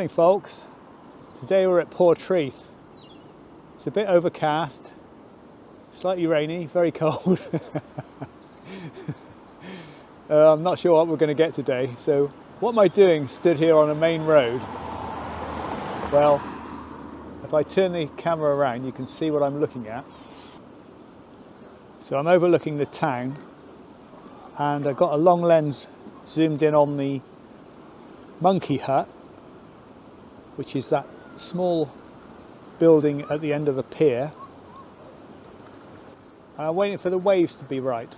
Morning folks, today we're at Portreath. It's a bit overcast, slightly rainy, very cold. I'm not sure what we're going to get today. So what am I doing stood here on a main road? Well, if I turn the camera around you can see what I'm looking at. So I'm overlooking the town and I've got a long lens zoomed in on the monkey hut, which is that small building at the end of the pier. And I'm waiting for the waves to be right.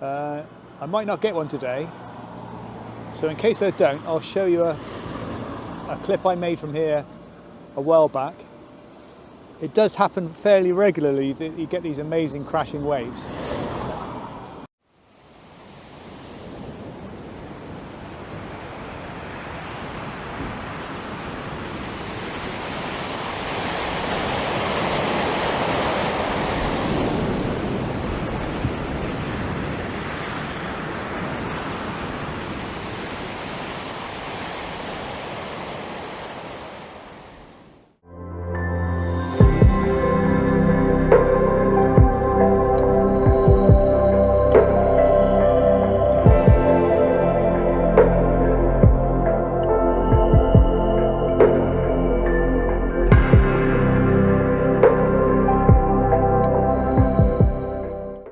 I might not get one today, so in case I don't, I'll show you a clip I made from here a while back. It does happen fairly regularly that you get these amazing crashing waves.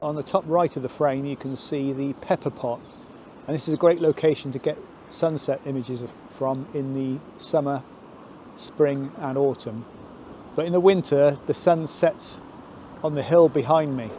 On the top right of the frame you can see the pepper pot, and this is a great location to get sunset images from in the summer, spring and autumn. But in the winter the sun sets on the hill behind me.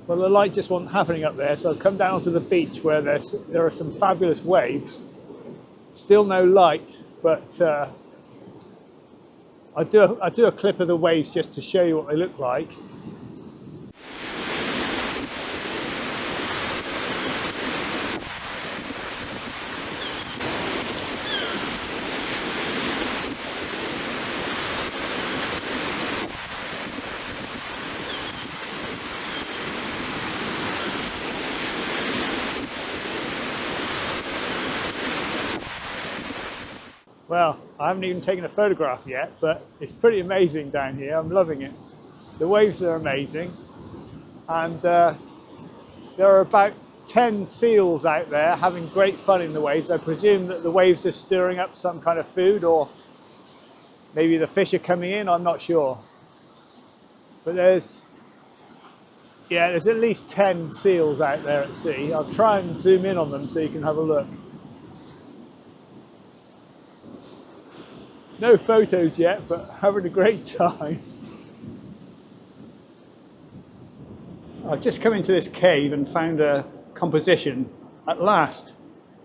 Well, the light just wasn't happening up there, so I've come down to the beach where there are some fabulous waves. Still no light, but I'll do a clip of the waves just to show you what they look like. Well, I haven't even taken a photograph yet, but it's pretty amazing down here. I'm loving it. The waves are amazing, and there are about 10 seals out there having great fun in the waves. I presume that the waves are stirring up some kind of food, or maybe the fish are coming in, I'm not sure. But there's at least 10 seals out there at sea. I'll try and zoom in on them so you can have a look. No photos yet, but having a great time. I've just come into this cave and found a composition at last.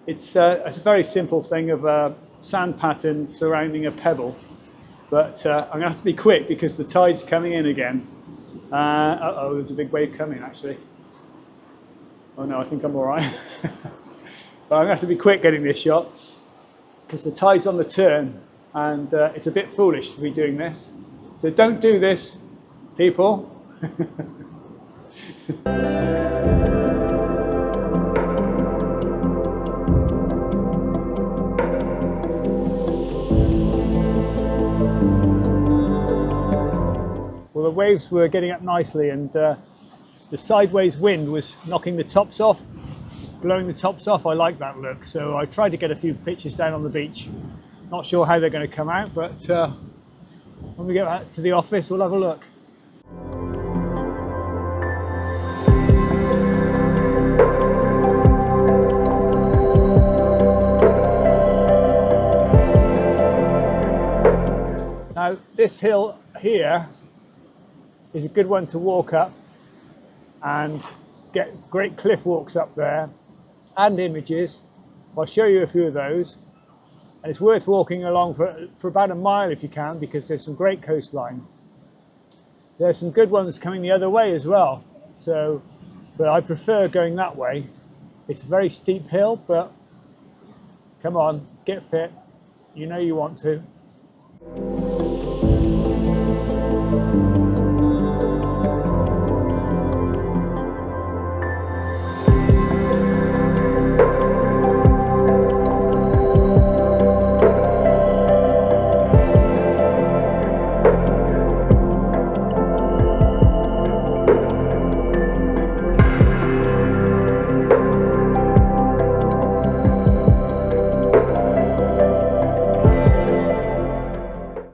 It's a very simple thing of a sand pattern surrounding a pebble, but I'm going to have to be quick because the tide's coming in again. Uh-oh, there's a big wave coming actually. Oh no, I think I'm all right. But I'm going to have to be quick getting this shot because the tide's on the turn. And it's a bit foolish to be doing this. So don't do this, people. Well, the waves were getting up nicely, and the sideways wind was knocking the tops off, blowing the tops off. I like that look. So I tried to get a few pictures down on the beach. Not sure how they're going to come out, but when we get back to the office, we'll have a look. Now, this hill here is a good one to walk up and get great cliff walks up there and images. I'll show you a few of those. And it's worth walking along for about a mile if you can, because there's some great coastline. There's some good ones coming the other way as well. So, but I prefer going that way. It's a very steep hill, but come on, get fit. You know you want to.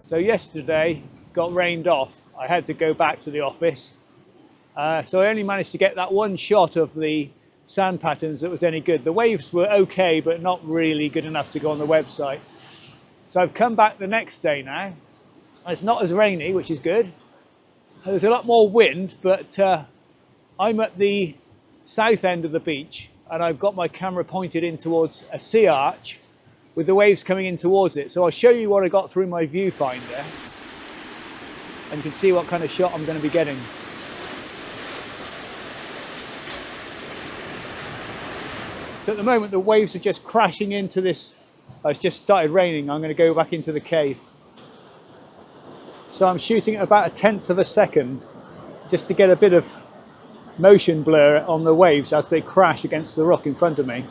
So yesterday got rained off. I had to go back to the office. So I only managed to get that one shot of the sand patterns that was any good. The waves were okay, but not really good enough to go on the website. So I've come back the next day now. It's not as rainy, which is good. There's a lot more wind, but I'm at the south end of the beach and I've got my camera pointed in towards a sea arch with the waves coming in towards it. So I'll show you what I got through my viewfinder and you can see what kind of shot I'm going to be getting. So at the moment the waves are just crashing into this. It's just started raining. I'm going to go back into the cave. So I'm shooting at about 1/10 of a second just to get a bit of motion blur on the waves as they crash against the rock in front of me.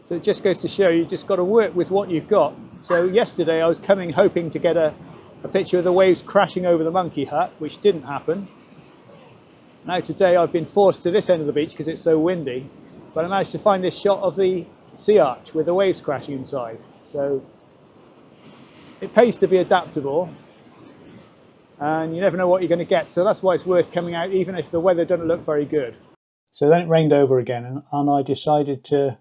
So it just goes to show you just got to work with what you've got. So yesterday I was coming hoping to get a picture of the waves crashing over the monkey hut, which didn't happen. Now today I've been forced to this end of the beach because it's so windy, but I managed to find this shot of the sea arch with the waves crashing inside. So it pays to be adaptable and you never know what you're going to get. So that's why it's worth coming out even if the weather doesn't look very good. So then it rained over again and I decided to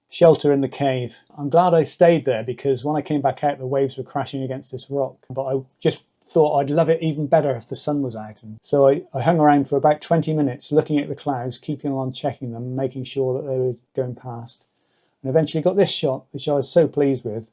shelter in the cave. I'm glad I stayed there because when I came back out the waves were crashing against this rock, but I just thought I'd love it even better if the sun was out. And so I hung around for about 20 minutes looking at the clouds, keeping on checking them, making sure that they were going past, and eventually got this shot which I was so pleased with.